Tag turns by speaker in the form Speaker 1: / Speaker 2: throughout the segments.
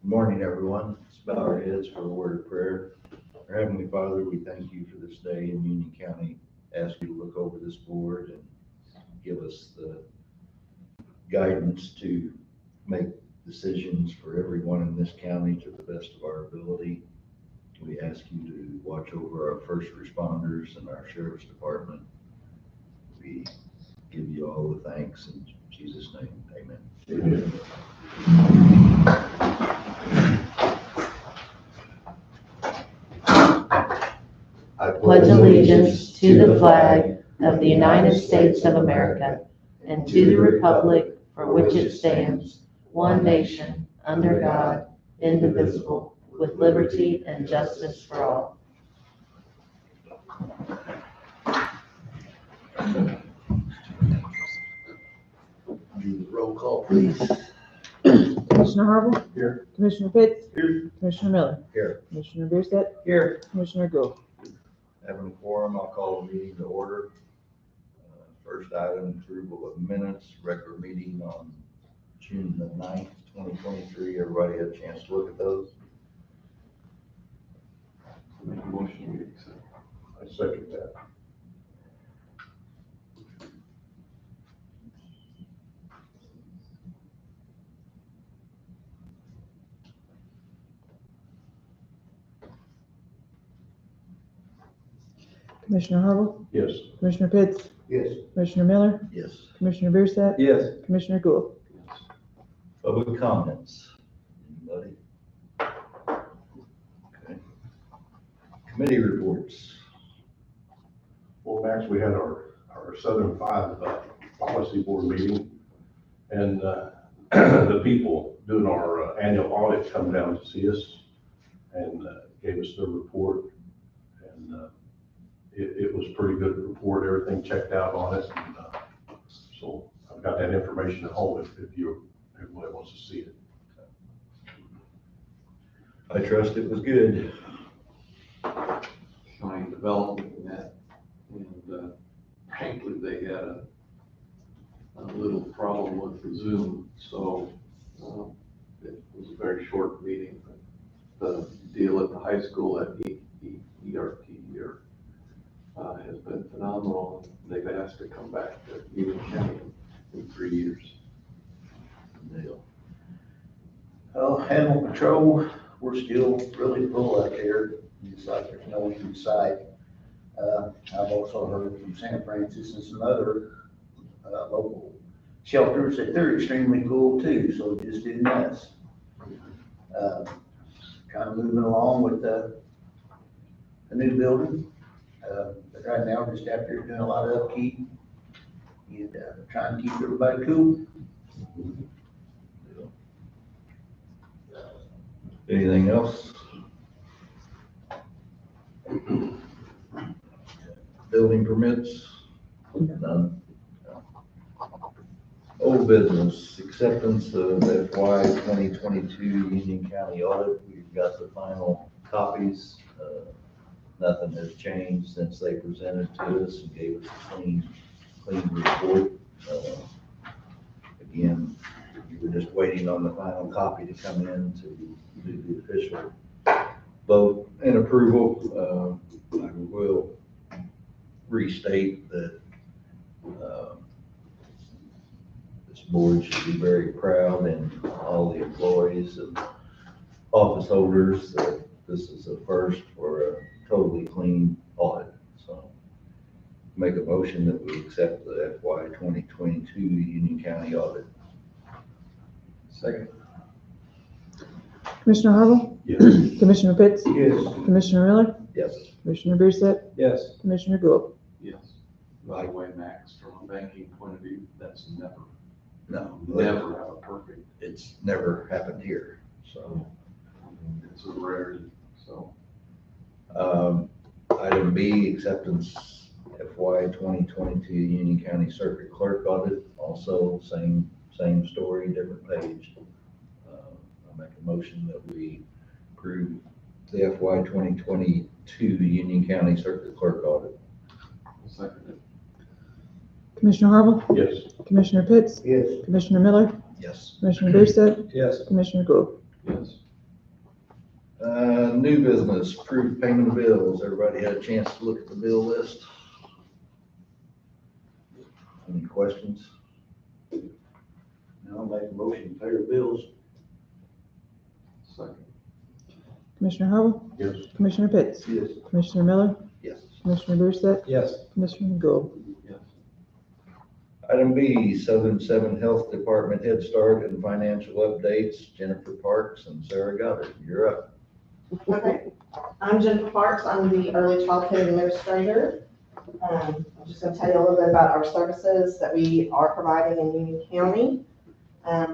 Speaker 1: Good morning, everyone. Let's bow our heads for a word of prayer. Our Heavenly Father, we thank you for this day in Union County. Ask you to look over this board and give us the guidance to make decisions for everyone in this county to the best of our ability. We ask you to watch over our first responders and our sheriff's department. We give you all the thanks in Jesus' name. Amen.
Speaker 2: Amen.
Speaker 3: I pledge allegiance to the flag of the United States of America and to the republic for which it stands, one nation, under God, indivisible, with liberty and justice for all.
Speaker 1: Do the roll call, please.
Speaker 4: Commissioner Harville?
Speaker 2: Here.
Speaker 4: Commissioner Pitts?
Speaker 2: Here.
Speaker 4: Commissioner Miller?
Speaker 1: Here.
Speaker 4: Commissioner Bierstadt?
Speaker 2: Here.
Speaker 4: Commissioner Gould?
Speaker 1: Having a quorum, I'll call the meeting to order. First item, approval of minutes, regular meeting on June the 9th, 2023. Everybody had a chance to look at those?
Speaker 2: Make a motion, we accept. I second that.
Speaker 4: Commissioner Harville?
Speaker 2: Yes.
Speaker 4: Commissioner Pitts?
Speaker 1: Yes.
Speaker 4: Commissioner Miller?
Speaker 1: Yes.
Speaker 4: Commissioner Bierstadt?
Speaker 2: Yes.
Speaker 4: Commissioner Gould?
Speaker 2: Yes.
Speaker 1: Public comments? Anybody? Okay. Committee reports.
Speaker 2: Well, Max, we had our Southern Five Policy Board meeting, and the people doing our annual audit come down to see us and gave us their report, and it was a pretty good report. Everything checked out on it, and so I've got that information at home if everybody wants to see it.
Speaker 1: I trust it was good.
Speaker 5: County development met, and frankly, they had a little problem with the Zoom, so it was a very short meeting. The deal at the high school at ERT here has been phenomenal. They've asked to come back to Union County in 3 years.
Speaker 1: Deal.
Speaker 6: Oh, Animal Patrol, we're still really full out there. It's like there's no end in sight. I've also heard from San Francisco and some other local shelters that they're extremely full too, so it just did nuts. Kind of moving along with the new building. But right now, we're just out there doing a lot of upkeep and trying to keep everybody cool.
Speaker 1: Anything else? Building permits? None. Old business, acceptance of FY 2022 Union County audit. We've got the final copies. Nothing has changed since they presented to us and gave us a clean report. Again, we were just waiting on the final copy to come in to do the official vote and approval. I will restate that this board should be very proud, and all the employees and office holders, that this is a first for a totally clean audit. So make a motion that we accept the FY 2022 Union County audit.
Speaker 6: Second.
Speaker 4: Commissioner Harville?
Speaker 2: Yes.
Speaker 4: Commissioner Pitts?
Speaker 6: Yes.
Speaker 4: Commissioner Miller?
Speaker 1: Yes.
Speaker 4: Commissioner Bierstadt?
Speaker 2: Yes.
Speaker 4: Commissioner Gould?
Speaker 5: Yes. By the way, Max, from a banking point of view, that's never have a perfect,
Speaker 1: It's never happened here, so.
Speaker 5: it's a rarity, so.
Speaker 1: Item B, acceptance FY 2022 Union County Circuit Clerk audit, also same story, different page. I'll make a motion that we approve the FY 2022 Union County Circuit Clerk audit.
Speaker 5: Second it.
Speaker 4: Commissioner Harville?
Speaker 2: Yes.
Speaker 4: Commissioner Pitts?
Speaker 6: Yes.
Speaker 4: Commissioner Miller?
Speaker 1: Yes.
Speaker 4: Commissioner Bierstadt?
Speaker 2: Yes.
Speaker 4: Commissioner Gould?
Speaker 5: Yes.
Speaker 1: New business, approved payment of bills. Everybody had a chance to look at the bill list? Any questions?
Speaker 6: Now I'll make a motion to pay the bills.
Speaker 5: Second.
Speaker 4: Commissioner Harville?
Speaker 2: Yes.
Speaker 4: Commissioner Pitts?
Speaker 1: Yes.
Speaker 4: Commissioner Miller?
Speaker 1: Yes.
Speaker 4: Commissioner Brewster?
Speaker 6: Yes.
Speaker 4: Commissioner Gould?
Speaker 5: Yes.
Speaker 1: Item B, Southern Seven Health Department Head Start and financial updates. Jennifer Parks and Sarah Goddard, you're up.
Speaker 7: Okay, I'm Jennifer Parks, I'm the early childhood administrator. I'm just gonna tell you a little bit about our services that we are providing in Union County.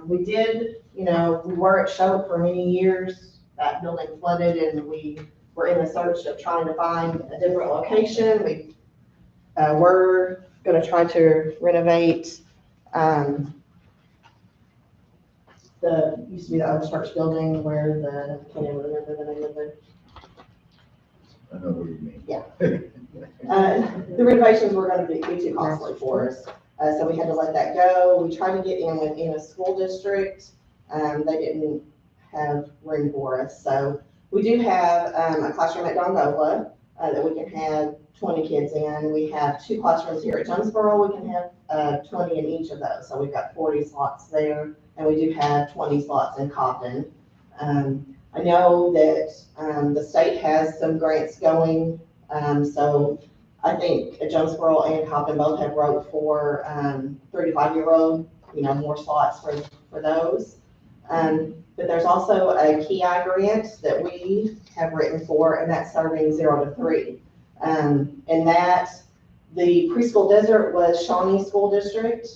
Speaker 7: We did, we were at Shope for many years, that building flooded and we were in the search of trying to find a different location. We were gonna try to renovate, used to be the Oaks Church building where I can't even remember the name of it.
Speaker 1: I know what you mean.
Speaker 7: The renovations were gonna be too costly for us, so we had to let that go. We tried to get in within a school district, they didn't have room for us. So we do have, a classroom at Dongola, that we can have 20 kids in. We have 2 classrooms here at Jonesboro, we can have, 20 in each of those. So we've got 40 slots there, and we do have 20 slots in Cobden. I know that, the state has some grants going, so I think Jonesboro and Cobden both have wrote for 3 to 5 year old, more slots for those. But there's also a KEI grant that we have written for, and that's serving 0 to 3. And that the preschool desert was Shawnee School District,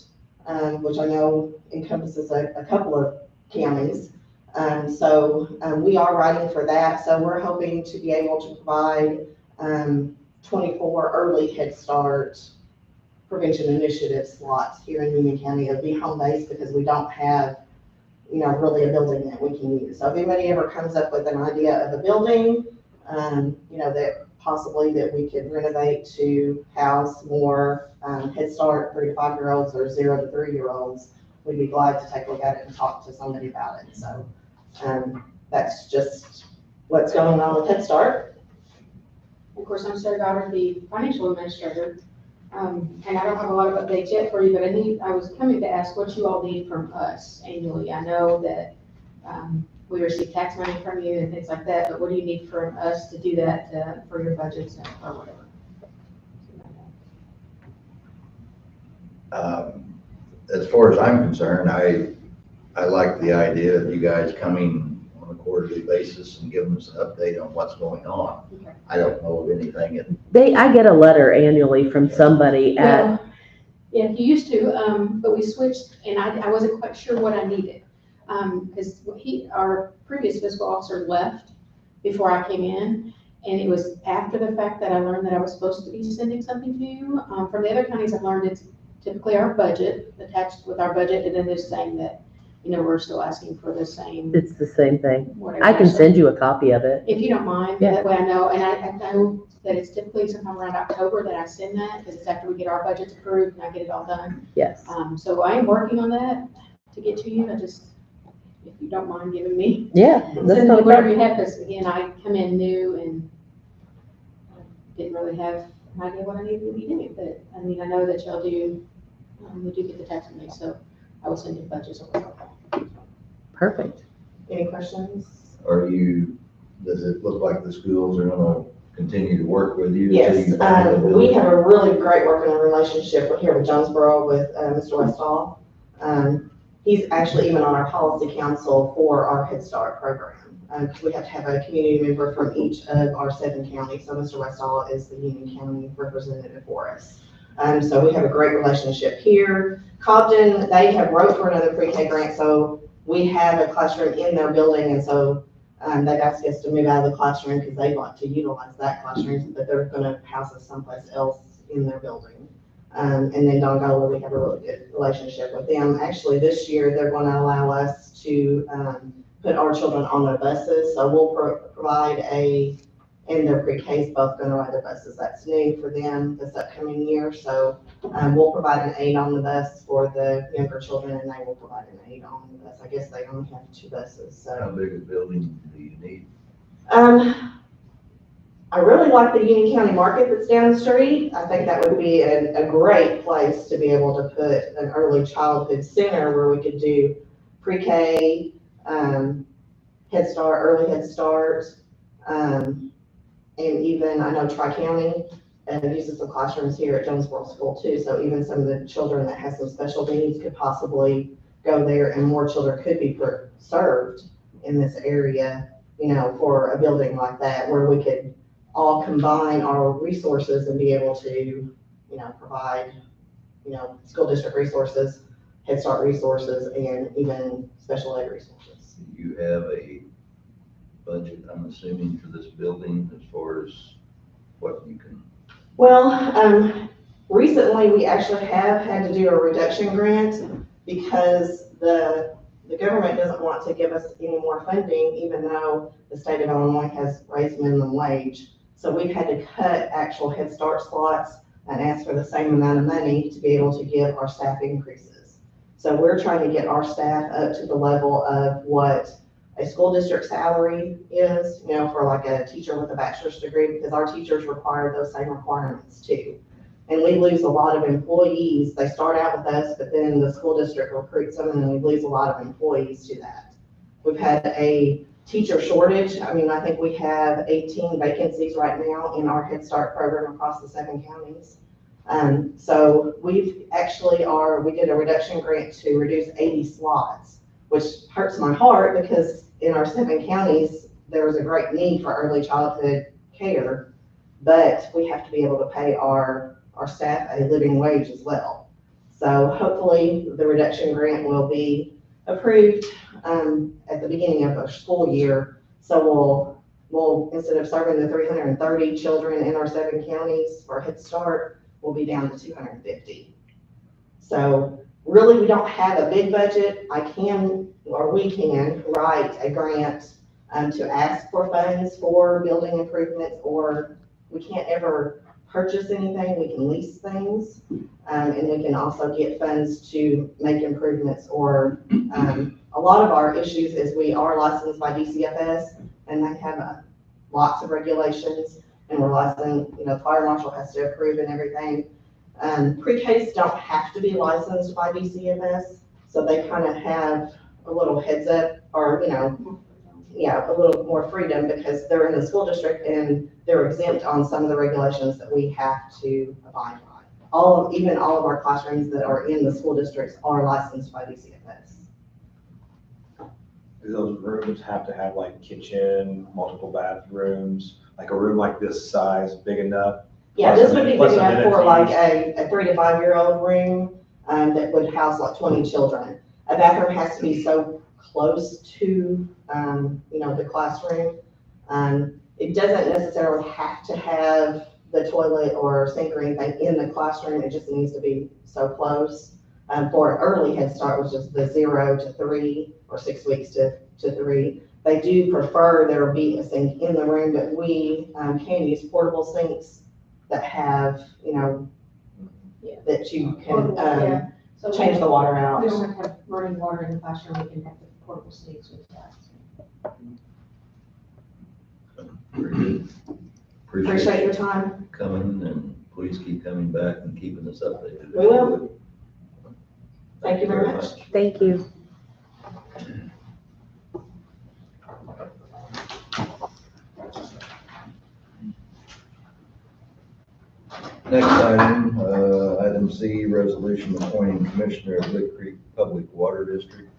Speaker 7: which I know encompasses a couple of counties. So we are writing for that. So we're hoping to be able to provide 24 early Head Start prevention initiative slots here in Union County. It'll be home based because we don't have, really a building that we can use. So if anybody ever comes up with an idea of a building, that possibly that we could renovate to house more Head Start 3 to 5 year olds or 0 to 3 year olds, we'd be glad to take a look at it and talk to somebody about it. So that's just what's going on with Head Start.
Speaker 8: Of course, I'm Sarah Goddard, the financial administrator, and I don't have a lot of updates yet for you, but I was coming to ask what you all need from us annually. I know that we receive tax money from you and things like that, but what do you need from us to do that for your budgets or whatever?
Speaker 1: As far as I'm concerned, I like the idea of you guys coming on a quarterly basis and giving us an update on what's going on.
Speaker 8: Okay.
Speaker 1: I don't know of anything.
Speaker 3: I get a letter annually from somebody at,
Speaker 8: Well, yeah, you used to, but we switched and I wasn't quite sure what I needed. Because our previous fiscal officer left before I came in, and it was after the fact that I learned that I was supposed to be sending something to you. From the other counties, I've learned it's typically our budget, attached with our budget, and then they're saying that, we're still asking for the same,
Speaker 3: it's the same thing.
Speaker 8: whatever.
Speaker 3: I can
Speaker 8: So
Speaker 3: send you a copy of it.
Speaker 8: if you don't mind,
Speaker 3: Yeah.
Speaker 8: that way I know, and I know that it's typically sometime around October that I send that, because it's after we get our budgets approved and I get it all done.
Speaker 3: Yes.
Speaker 8: So I am working on that to get to you. I just, if you don't mind giving me,
Speaker 3: Yeah, that's
Speaker 8: send
Speaker 3: no
Speaker 8: me whatever you
Speaker 3: problem.
Speaker 8: have, because again, I come in new and didn't really have an idea what I needed to be doing, but I know that y'all do, you do get the tax money, so I will send you budgets over.
Speaker 3: Perfect.
Speaker 7: Any questions?
Speaker 1: Does it look like the schools are gonna continue to work with you?
Speaker 7: Yes,
Speaker 1: until you find a
Speaker 7: we
Speaker 1: building?
Speaker 7: have a really great working relationship here with Jonesboro with Mr. Westall. He's actually even on our policy council for our Head Start program. We have to have a community member from each of our 7 counties, so Mr. Westall is the Union County representative for us. So we have a great relationship here. Cobden, they have wrote for another pre-K grant, so we have a classroom in their building, and so they've asked us to move out of the classroom because they want to utilize that classroom, but they're gonna house us someplace else in their building. And then Dongola, we have a really good relationship with them. Actually, this year, they're gonna allow us to put our children on their buses, so we'll provide and their pre-K is both gonna ride their buses. That's new for them this upcoming year, so we'll provide an aide on the bus for the younger children, and they will provide an aide on the bus. I guess they only have 2 buses,
Speaker 1: How
Speaker 7: so.
Speaker 1: big a building do you need?
Speaker 7: I really like the Union County Market that's down the street. I think that would be a great place to be able to put an early childhood center where we could do pre-K, Head Start, early Head Start, and even, I know Tri-County uses the classrooms here at Jonesboro School too, so even some of the children that have some special needs could possibly go there, and more children could be served in this area, you know, for a building like that, where we could all combine our resources and be able to, you know, provide, you know, school district resources, Head Start resources, and even special ed resources.
Speaker 1: You have a budget, I'm assuming, for this building as far as what you can,
Speaker 7: Well, recently we actually have had to do a reduction grant because the government doesn't want to give us any more funding, even though the state of Illinois has raised minimum wage. So we've had to cut actual Head Start slots and ask for the same amount of money to be able to give our staff increases. So we're trying to get our staff up to the level of what a school district salary is, you know, for like a teacher with a bachelor's degree, because our teachers require those same requirements too. And we lose a lot of employees. They start out with us, but then the school district recruits them, and we lose a lot of employees to that. We've had a teacher shortage. I mean, I think we have 18 vacancies right now in our Head Start program across the 7 counties. So we did a reduction grant to reduce 80 slots, which hurts my heart because in our 7 counties, there was a great need for early childhood care, but we have to be able to pay our staff a living wage as well. So hopefully the reduction grant will be approved at the beginning of our school year. So we'll instead of serving the 330 children in our 7 counties for Head Start, we'll be down to 250. So really, we don't have a big budget. We can write a grant to ask for funds for building improvements, or we can't ever purchase anything. We can lease things, and we can also get funds to make improvements. Or a lot of our issues is we are licensed by DCFS, and they have lots of regulations, and we're licensed, you know, fire marshal has to approve and everything. Pre-Ks don't have to be licensed by DCFS, so they kind of have a little heads up, or, you know, yeah, a little more freedom because they're in the school district and they're exempt on some of the regulations that we have to abide by. Even all of our classrooms that are in the school districts are licensed by DCFS.
Speaker 9: Do those rooms have to have like kitchen, multiple bathrooms, like a room like this size, big enough?
Speaker 7: Yeah, this would be
Speaker 9: Plus
Speaker 7: big enough for like
Speaker 9: amenities.
Speaker 7: a 3 to 5 year old room that would house like 20 children. A bathroom has to be so close to, you know, the classroom. It doesn't necessarily have to have the toilet or sink or anything in the classroom. It just needs to be so close. For an early Head Start, which is the 0 to 3 or 6 weeks to 3, they do prefer there be a sink in the room, but we can use portable sinks that have, you know, that you can
Speaker 8: So
Speaker 7: change the water out.
Speaker 8: we don't have to have running water in the classroom, we can have the portable sinks with that.
Speaker 1: very good.
Speaker 7: Appreciate your time.
Speaker 1: coming, and please keep coming back and keeping us updated.
Speaker 7: We will. Thank you very much.
Speaker 3: Thank you.
Speaker 1: Next item, item C, resolution appointing commissioner of Lick Creek Public Water District.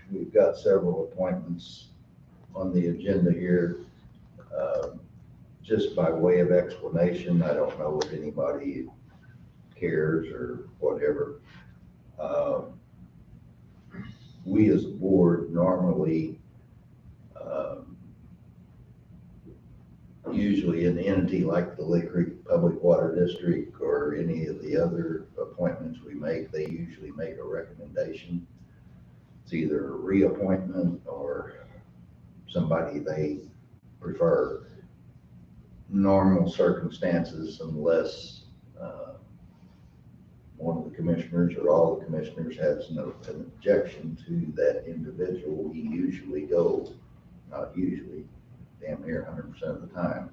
Speaker 1: We've got several appointments on the agenda here. Just by way of explanation, I don't know if anybody cares or whatever. We as a board normally, usually an entity like the Lick Creek Public Water District or any of the other appointments we make, they usually make a recommendation. It's either a reappointment or somebody they prefer. Normal circumstances, unless one of the commissioners or all the commissioners has an objection to that individual, we usually go not usually, damn near 100% of the time,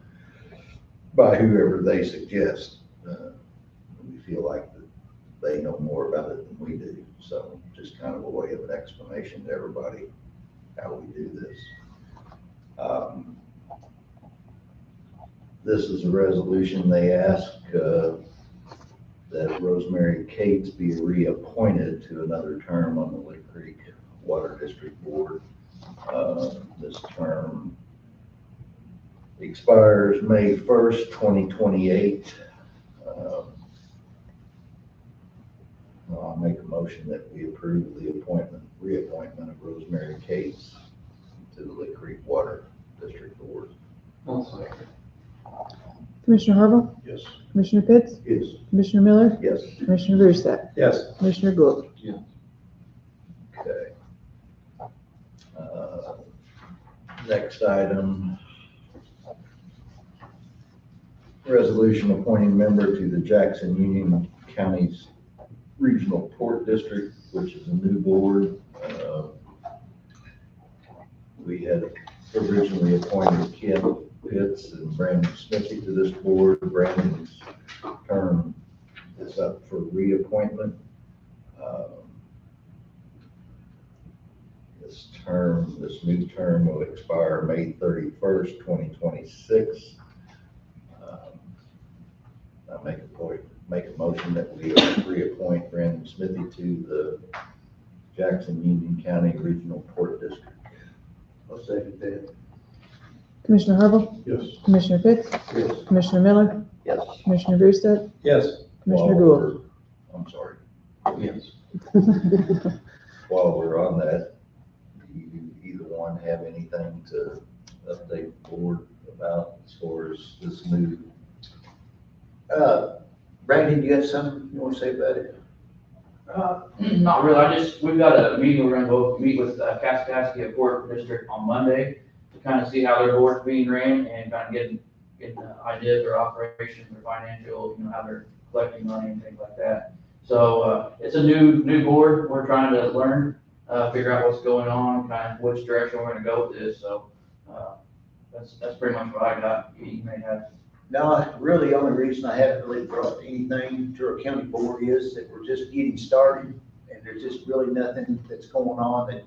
Speaker 1: by whoever they suggest. We feel like that they know more about it than we do. So just kind of a way of an explanation to everybody how we do this. This is a resolution. They ask that Rosemary Cates be reappointed to another term on the Lick Creek Water District Board. This term expires May 1st, 2028. I'll make a motion that we approve the reappointment of Rosemary Cates to the Lick Creek Water District Board.
Speaker 5: I'll second.
Speaker 4: Commissioner Harville?
Speaker 2: Yes.
Speaker 4: Commissioner Pitts?
Speaker 1: Yes.
Speaker 4: Commissioner Miller?
Speaker 1: Yes.
Speaker 4: Commissioner Brewster?
Speaker 2: Yes.
Speaker 4: Commissioner Gould?
Speaker 1: Okay. Next item. Resolution appointing member to the Jackson Union County's Regional Port District, which is a new board. We had originally appointed Ken Pitts and Brandon Smithy to this board. Brandon's term is up for reappointment. This new term will expire May 31st, 2026. I make a motion that we reappoint Brandon Smithy to the Jackson Union County Regional Port District.
Speaker 6: I'll second that.
Speaker 4: Commissioner Harville?
Speaker 2: Yes.
Speaker 4: Commissioner Pitts?
Speaker 6: Yes.
Speaker 4: Commissioner Miller?
Speaker 6: Yes.
Speaker 4: Commissioner Brewster?
Speaker 2: Yes.
Speaker 4: Commissioner Gould?
Speaker 1: I'm sorry.
Speaker 5: Yes.
Speaker 1: While we're on that, do you either one have anything to update the board about as far as this new?
Speaker 6: Brandon, you got something you want to say about it?
Speaker 10: Not really, we've got a meeting, we're gonna go meet with Kaskaskia Port District on Monday to kind of see how their board's being ran and kind of get an idea of their operations, their financial, how they're collecting money and things like that. So, it's a new board, we're trying to learn, figure out what's going on, kind of which direction we're gonna go with this, so, that's pretty much what I got. You may have.
Speaker 6: No, really, the only reason I haven't really brought anything to our county board is that we're just getting started, and there's just really nothing that's going on that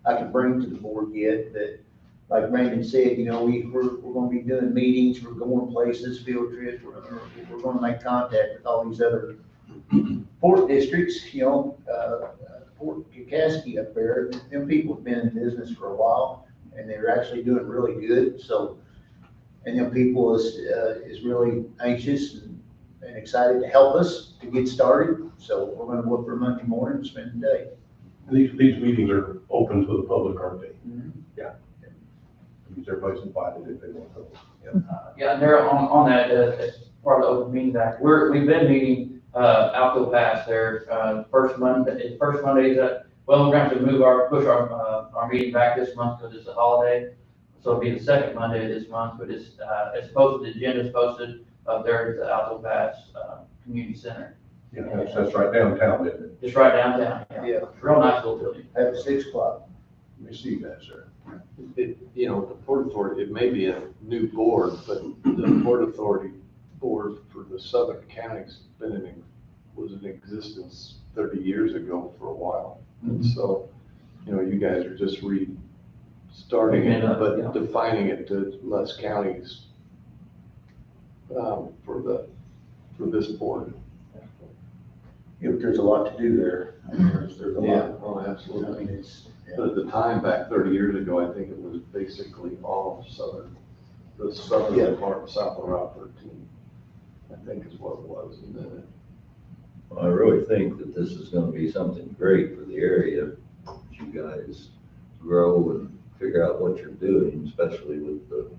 Speaker 6: I can bring to the board yet. That, like Brandon said, we're gonna be doing meetings, we're going places, field trips, we're gonna make contact with all these other port districts, Port Kaskaskia up there. Them people have been in business for a while, and they're actually doing really good, so. And then people is really anxious and excited to help us to get started. So we're gonna go up for Monday morning and spend the day.
Speaker 2: And these meetings are open to the public, aren't they?
Speaker 6: Mm-hmm.
Speaker 2: Yeah. Because everybody's invited if they want to.
Speaker 10: Yeah, and they're on that, as part of the Open Meetings Act, we've been meeting, Alco Pass there, first Mondays that, well, we're going to push our meeting back this month because it's a holiday. So it'll be the second Monday of this month, but it's posted, the agenda's posted up there at the Alto Pass, Community Center.
Speaker 2: Yeah, that's right downtown, isn't it?
Speaker 10: Just right downtown,
Speaker 6: Yeah.
Speaker 10: Real nice little building.
Speaker 6: At 6 o'clock.
Speaker 2: Let me see you guys there.
Speaker 5: The Port Authority, it may be a new board, but the Port Authority board for the southern counties was in existence 30 years ago for a while. And so, you guys are just starting it, but defining it to less counties for this board.
Speaker 6: There's a lot to do there. There's a lot.
Speaker 5: Oh,
Speaker 6: I
Speaker 5: absolutely.
Speaker 6: mean,
Speaker 5: But at the time, back 30 years ago, I think it was basically all the southern part, south of Route 13, I think is what it was. And then
Speaker 1: I really think that this is gonna be something great for the area. As you guys grow and figure out what you're doing, especially with the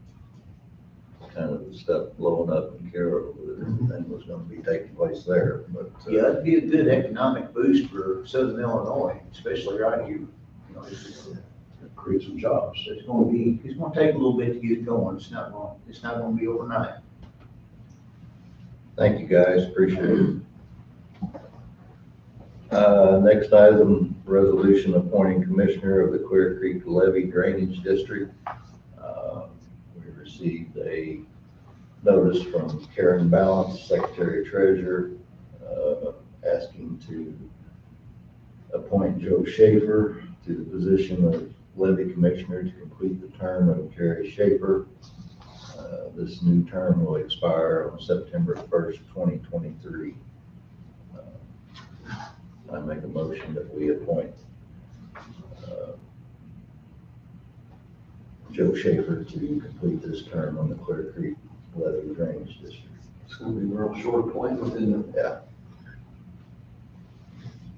Speaker 1: kind of the stuff blowing up in Carroll, that everything was gonna be taking place there, but.
Speaker 6: Yeah, it'd be a good economic boost for Southern Illinois, especially right here.
Speaker 2: Create some jobs.
Speaker 6: It's gonna take a little bit to get it going. It's not gonna be overnight.
Speaker 1: Thank you, guys, appreciate it. Next item, resolution appointing commissioner of the Clear Creek Levy Drainage District. received a notice from Karen Balance, Secretary Treasurer, asking to appoint Joe Schaefer to the position of levy commissioner to complete the term of Jerry Schaefer. This new term will expire on September 1st, 2023. I make a motion that we appoint Joe Schaefer to complete this term on the Clear Creek Levy Drainage District.
Speaker 5: It's gonna be a real short appointment, isn't it?
Speaker 1: Yeah.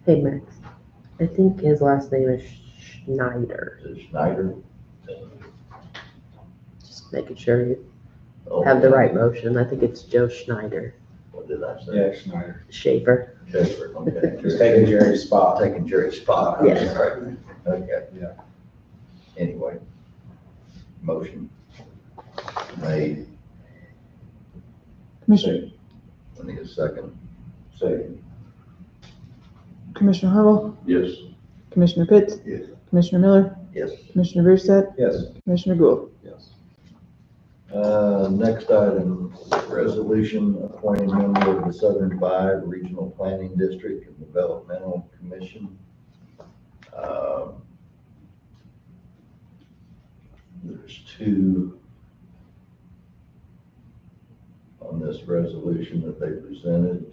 Speaker 3: Hey, Max, I think his last name is Schneider.
Speaker 1: Is it Schneider?
Speaker 3: Just making sure you
Speaker 1: Oh,
Speaker 3: have the right motion. I think it's Joe Schneider.
Speaker 1: What did I say?
Speaker 9: Yeah, Schneider.
Speaker 3: Schaefer.
Speaker 1: Schaefer, okay.
Speaker 9: He's taking Jerry's spot.
Speaker 1: Taking Jerry's spot. I'm
Speaker 3: Yes.
Speaker 1: sorry. Okay.
Speaker 9: Yeah.
Speaker 1: Anyway, motion made.
Speaker 4: Commissioner,
Speaker 1: I need a second. Second.
Speaker 4: Commissioner Harville,
Speaker 2: Yes.
Speaker 4: Commissioner Pitts,
Speaker 1: Yes.
Speaker 4: Commissioner Miller,
Speaker 1: Yes.
Speaker 4: Commissioner Bierstadt,
Speaker 9: Yes.
Speaker 4: Commissioner Gould.
Speaker 5: Yes.
Speaker 1: Next item, resolution appointing member of the Southern Five Regional Planning District and Developmental Commission. There's two on this resolution that they presented.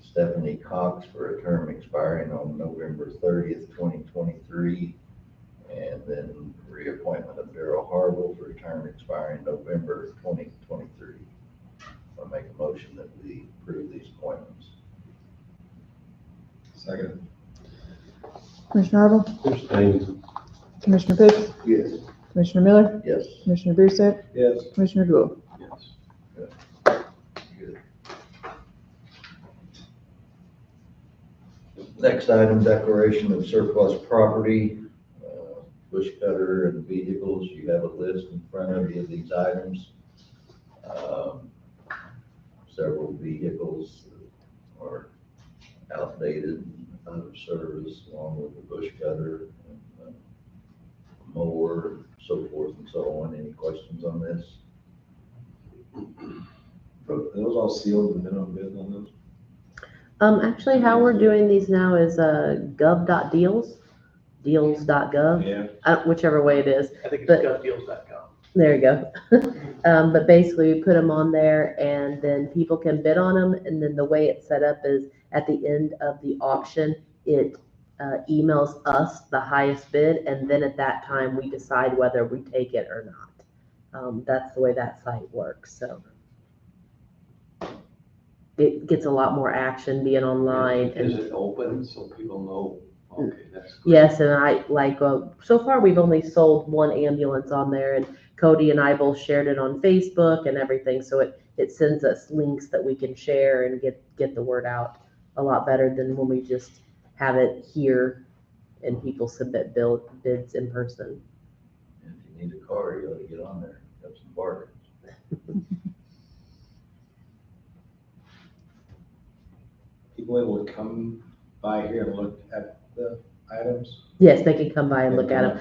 Speaker 1: Stephanie Cox for a term expiring on November 30th, 2023. And then reappointment of Daryl Harville for a term expiring November 2023. I'll make a motion that we approve these appointments.
Speaker 9: Second.
Speaker 4: Commissioner Harville,
Speaker 2: Abstain.
Speaker 4: Commissioner Pitts,
Speaker 1: Yes.
Speaker 4: Commissioner Miller,
Speaker 1: Yes.
Speaker 4: Commissioner Bierstadt,
Speaker 9: Yes.
Speaker 4: Commissioner Gould.
Speaker 5: Yes.
Speaker 1: Good. Next item, declaration of surplus property, bush cutter and vehicles. You have a list in front of you of these items. Several vehicles are outdated, out of service, along with the bush cutter, and mower, so forth and so on. Any questions on this?
Speaker 9: Are those all sealed, the minimum bid on those?
Speaker 3: Actually, how we're doing these now is, gov.deals, deals.gov,
Speaker 9: Yeah.
Speaker 3: whichever way it is.
Speaker 10: I think
Speaker 3: But-
Speaker 10: gutdeals.com.
Speaker 3: There you go. But basically we put them on there and then people can bid on them. And then the way it's set up is at the end of the auction, it emails us the highest bid. And then at that time, we decide whether we take it or not. That's the way that site works. So it gets a lot more action being online.
Speaker 5: Is
Speaker 3: And
Speaker 5: it open so people know? Okay, that's good.
Speaker 3: yes, and I like, so far we've only sold one ambulance on there, and Cody and I both shared it on Facebook and everything, so it sends us links that we can share and get the word out a lot better than when we just have it here and people submit bids in person.
Speaker 1: If you need a car, you ought to get on there, have some bargains.
Speaker 9: People able to come by here and look at the items?
Speaker 3: Yes, they can come by and look at them.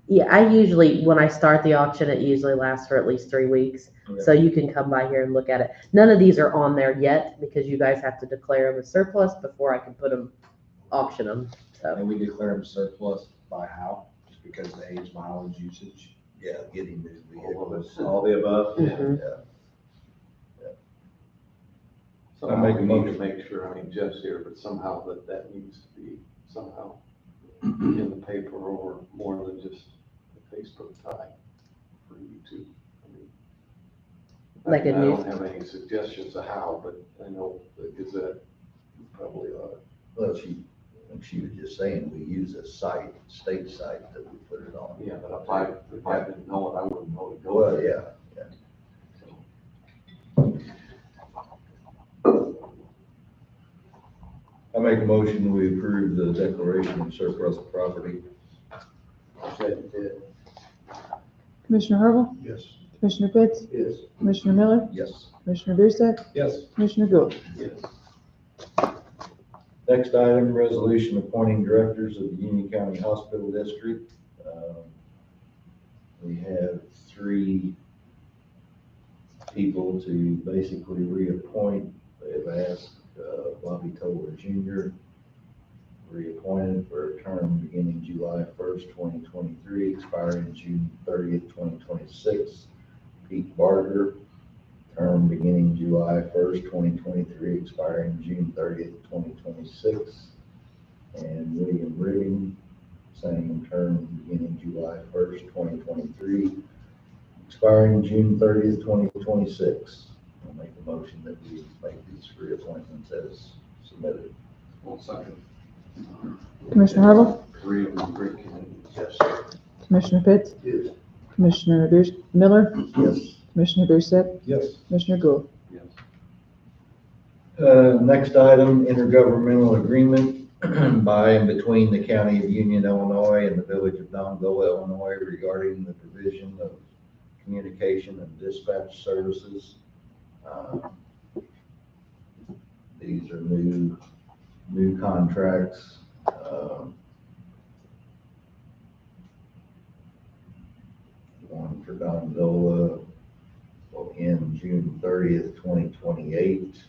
Speaker 3: Yeah, I usually, when I start the auction, it usually lasts for at least 3 weeks. So you can come by here and look at it. None of these are on there yet because you guys have to declare them as surplus before I can put them, auction them. So
Speaker 9: And we declare them surplus by how? Just because of the age, mileage, usage?
Speaker 1: Yeah, getting new vehicles.
Speaker 9: All the above?
Speaker 3: mhm.
Speaker 5: Somehow
Speaker 1: I make a
Speaker 5: we need to
Speaker 1: motion.
Speaker 5: make sure, I mean, Jeff's here, but somehow that needs to be somehow in the paper or more than just a Facebook tag for YouTube. I mean,
Speaker 3: Like a
Speaker 5: I
Speaker 3: news-
Speaker 5: don't have any suggestions of how, but I know the Gazette probably ought to.
Speaker 1: Well, she was just saying, we use a site, state site that we put it on.
Speaker 5: Yeah, but if I didn't know it, I wouldn't know to go.
Speaker 1: Well,
Speaker 5: there.
Speaker 1: yeah. I make a motion, we approve the declaration of surplus property.
Speaker 4: Commissioner Harville,
Speaker 1: Yes.
Speaker 4: Commissioner Pitts,
Speaker 1: Yes.
Speaker 4: Commissioner Miller,
Speaker 1: Yes.
Speaker 4: Commissioner Bierstadt,
Speaker 9: Yes.
Speaker 4: Commissioner Gould.
Speaker 5: Yes.
Speaker 1: Next item, resolution appointing directors of the Union County Hospital District. We have 3 people to basically reappoint. They've asked Bobby Toller Jr. reappointed for a term beginning July 1st, 2023, expiring June 30th, 2026. Pete Barger, term beginning July 1st, 2023, expiring June 30th, 2026. And William Riggin, same term beginning July 1st, 2023, expiring June 30th, 2026. I'll make a motion that we make these reappointments as submitted.
Speaker 5: One second.
Speaker 4: Commissioner Harville,
Speaker 5: 3 of them great candidates.
Speaker 2: Yes.
Speaker 4: Commissioner Pitts,
Speaker 6: Yes.
Speaker 4: Commissioner Miller,
Speaker 1: Yes.
Speaker 4: Commissioner Bierstadt,
Speaker 2: Yes.
Speaker 4: Commissioner Gould.
Speaker 5: Yes.
Speaker 1: Next item, intergovernmental agreement by and between the County of Union, Illinois and the Village of Dongola, Illinois regarding the provision of communication and dispatch services. These are new contracts. One for Dongola will end June 30th, 2028.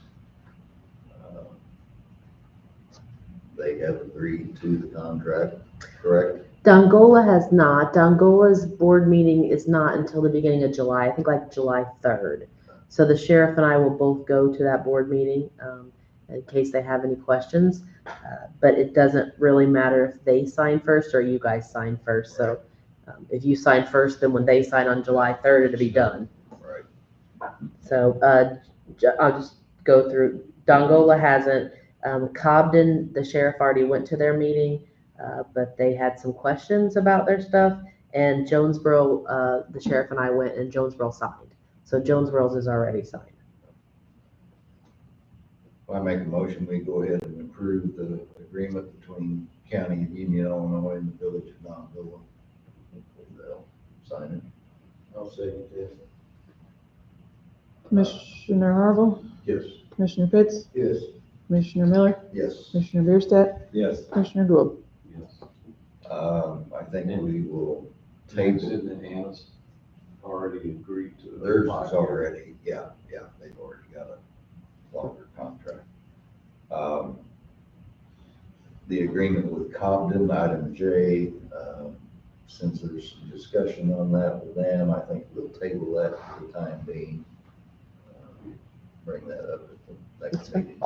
Speaker 1: They have agreed to the contract, correct?
Speaker 3: Dongola has not. Dongola's board meeting is not until the beginning of July, I think like July 3rd. So the sheriff and I will both go to that board meeting in case they have any questions. But it doesn't really matter if they sign first or you guys sign first. So if you sign first, then when they sign on July 3rd, it'll be done.
Speaker 1: Right.
Speaker 3: So I'll just go through. Dongola hasn't. Cobden, the sheriff already went to their meeting, but they had some questions about their stuff. And Jonesboro, the sheriff and I went, and Jonesboro signed. So Jonesboro's is already signed.
Speaker 1: I make a motion, we go ahead and approve the agreement between County of Union, Illinois and the Village of Dongola. They'll sign it. I'll second that.
Speaker 4: Commissioner Harville,
Speaker 2: Yes.
Speaker 4: Commissioner Pitts,
Speaker 1: Yes.
Speaker 4: Commissioner Miller,
Speaker 1: Yes.
Speaker 4: Commissioner Bierstadt,
Speaker 1: Yes.
Speaker 4: Commissioner Gould.
Speaker 5: Yes.
Speaker 1: I think we will
Speaker 5: Tags
Speaker 1: table,
Speaker 5: in the hands already agreed to.
Speaker 1: theirs is already, yeah, they've already got a longer contract. The agreement with Cobden, item J, since there's some discussion on that with them, I think we'll table that for the time being. Bring that up at the next meeting.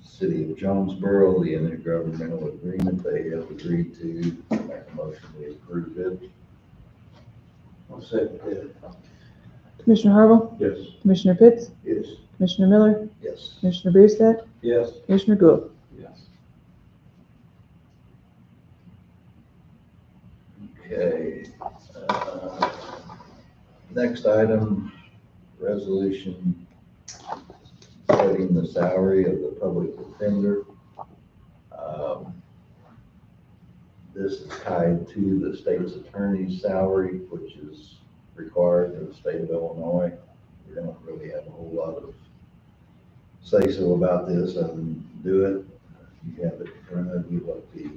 Speaker 1: City of Jonesboro, the intergovernmental agreement they have agreed to, make a motion, we approve it. I'll second that.
Speaker 4: Commissioner Harville,
Speaker 2: Yes.
Speaker 4: Commissioner Pitts,
Speaker 1: Yes.
Speaker 4: Commissioner Miller,
Speaker 1: Yes.
Speaker 4: Commissioner Bierstadt,
Speaker 5: Yes.
Speaker 4: Commissioner Gould.
Speaker 5: Yes.
Speaker 1: Okay. Next item, resolution setting the salary of the public defender. This is tied to the state's attorney's salary, which is required in the state of Illinois. We don't really have a whole lot of say-so about this other than do it. You have it in front of you what the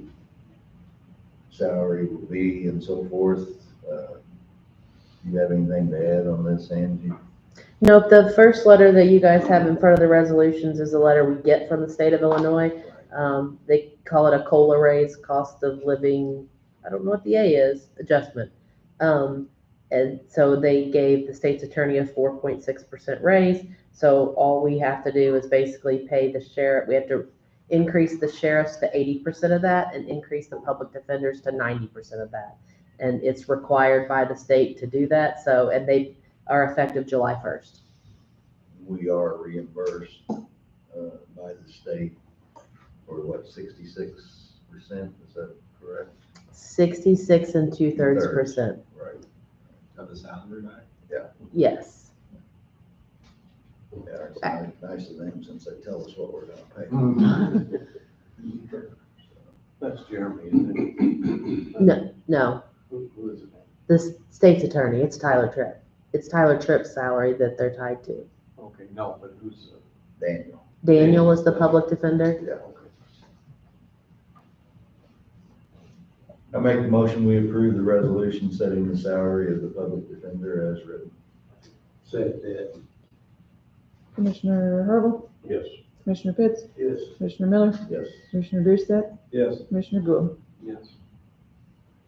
Speaker 1: salary will be and so forth. You have anything to add on this, Angie?
Speaker 3: Nope, the first letter that you guys have in front of the resolutions is a letter we get from the state of Illinois. They call it a COLA raise, cost of living, I don't know what the A is, adjustment. And so they gave the state's attorney a 4.6% raise. So all we have to do is basically pay the sheriff, we have to increase the sheriffs to 80% of that and increase the public defenders to 90% of that. And it's required by the state to do that. So, and they are effective July 1st.
Speaker 1: We are reimbursed by the state for what, 66%? Is that correct?
Speaker 3: 66 2/3%.
Speaker 1: Right.
Speaker 9: Of the salary, right?
Speaker 3: Yes.
Speaker 1: Yeah, it's nice of them since they tell us what we're gonna pay.
Speaker 5: That's Jeremy, isn't it?
Speaker 3: No,
Speaker 5: Who is it?
Speaker 3: the state's attorney, it's Tyler Tripp. It's Tyler Tripp's salary that they're tied to.
Speaker 5: Okay, no, but who's,
Speaker 1: Daniel.
Speaker 3: Daniel is the public defender.
Speaker 1: Yeah.
Speaker 5: okay.
Speaker 1: I make the motion, we approve the resolution setting the salary of the public defender as written.
Speaker 6: Second that.
Speaker 4: Commissioner Herschel,
Speaker 2: Yes.
Speaker 4: Commissioner Pitts,
Speaker 6: Yes.
Speaker 4: Commissioner Miller,
Speaker 1: Yes.
Speaker 4: Commissioner Brewster,
Speaker 9: Yes.
Speaker 4: Commissioner Gould.
Speaker 5: Yes.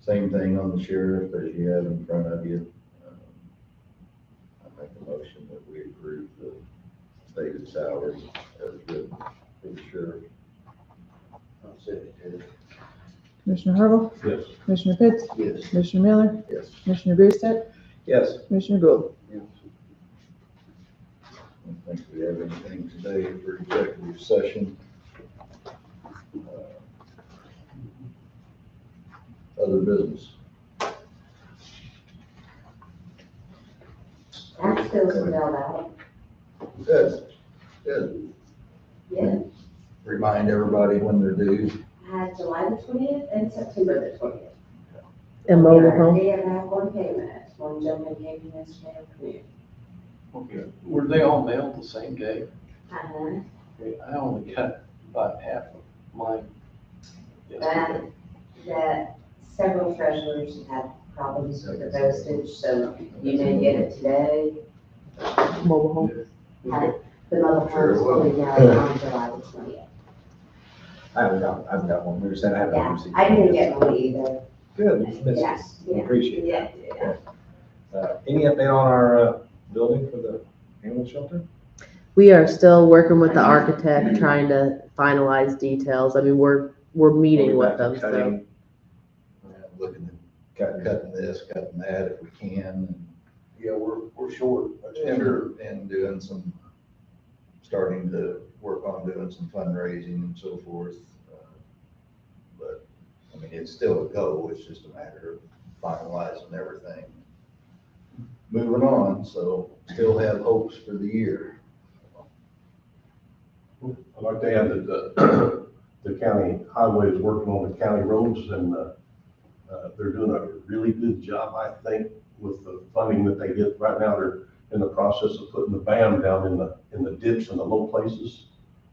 Speaker 1: Same thing on the sheriff as you have in front of you. I make a motion that we approve the stated salary as written for the sheriff.
Speaker 6: I'll second that.
Speaker 4: Commissioner Herschel,
Speaker 2: Yes.
Speaker 4: Commissioner Pitts,
Speaker 6: Yes.
Speaker 4: Commissioner Miller,
Speaker 1: Yes.
Speaker 4: Commissioner Brewster,
Speaker 9: Yes.
Speaker 4: Commissioner Gould.
Speaker 5: Yes.
Speaker 1: I don't think we have anything today for executive session. Other business.
Speaker 11: Tax bills are mailed out.
Speaker 1: Good, good.
Speaker 11: Yeah,
Speaker 1: Remind everybody when they're due.
Speaker 11: I had July the 20th and September the 20th.
Speaker 4: And mobile home.
Speaker 11: They have had one payment, one gentleman came in yesterday afternoon.
Speaker 5: Okay, were they all mailed the same day?
Speaker 11: Uh-huh.
Speaker 5: Okay, I only got about half of mine yesterday.
Speaker 11: That several treasurers had problems with the postage, so you may get it today.
Speaker 4: Mobile home.
Speaker 11: The mobile
Speaker 1: Sure
Speaker 11: homes
Speaker 1: will.
Speaker 11: will be mailed on July the 20th.
Speaker 9: I haven't got one. We were saying I haven't
Speaker 11: Yeah,
Speaker 9: received.
Speaker 11: I didn't get one either.
Speaker 9: Good, Mrs. Mrs.
Speaker 11: Yes, yeah.
Speaker 9: Appreciate
Speaker 11: Yeah,
Speaker 9: it.
Speaker 11: yeah.
Speaker 9: Any update on our, building for the animal shelter?
Speaker 3: We are still working with the architect, trying to finalize details. I mean, we're meeting with them, so.
Speaker 9: Cutting.
Speaker 1: Looking at cutting this, cutting that if we can.
Speaker 6: Yeah, we're short, that's for
Speaker 1: And,
Speaker 6: sure.
Speaker 1: and doing some, starting to work on doing some fundraising and so forth. But, I mean, it's still a go, it's just a matter of finalizing everything. Moving on, so still have hopes for the year.
Speaker 2: I'd like to add that the county highway is working on the county roads and they're doing a really good job, I think, with the funding that they get. Right now, they're in the process of putting the BAM down in the dips and the low places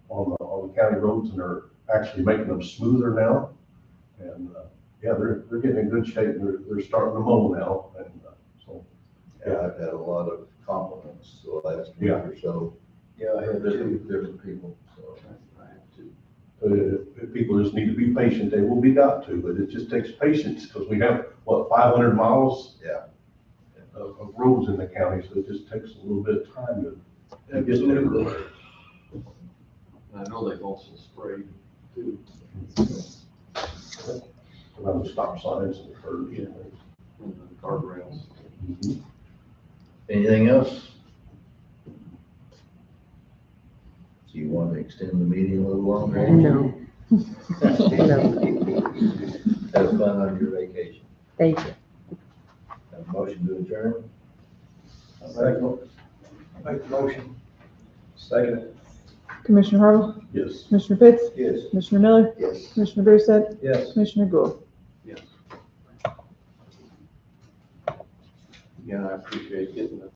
Speaker 2: on the county roads, and they're actually making them smoother now. And, yeah, they're getting in good shape. They're starting to mow now, and so.
Speaker 1: Yeah, I've had a lot of compliments the last week
Speaker 2: Yeah.
Speaker 1: or so.
Speaker 6: Yeah, I had two.
Speaker 1: Different people, so.
Speaker 5: I have to.
Speaker 2: If people just need to be patient, they will be got to, but it just takes patience, because we have, 500 miles?
Speaker 1: Yeah.
Speaker 2: Of roads in the county, so it just takes a little bit of time to get there.
Speaker 6: Absolutely.
Speaker 5: I know they've also sprayed too.
Speaker 2: Around the stop signs and the curbs.
Speaker 5: Yeah. And the guardrails.
Speaker 2: Mhm.
Speaker 1: Anything else? Do you want to extend the meeting a little longer?
Speaker 3: No,
Speaker 1: Have fun on your vacation.
Speaker 3: thank you.
Speaker 1: Have a motion to adjourn?
Speaker 6: Make the motion.
Speaker 9: Second.
Speaker 4: Commissioner Herschel,
Speaker 2: Yes.
Speaker 4: Commissioner Pitts,
Speaker 1: Yes.
Speaker 4: Commissioner Miller,
Speaker 1: Yes.
Speaker 4: Commissioner Brewster,
Speaker 9: Yes.
Speaker 4: Commissioner Gould.
Speaker 5: Yes. Yeah, I appreciate getting the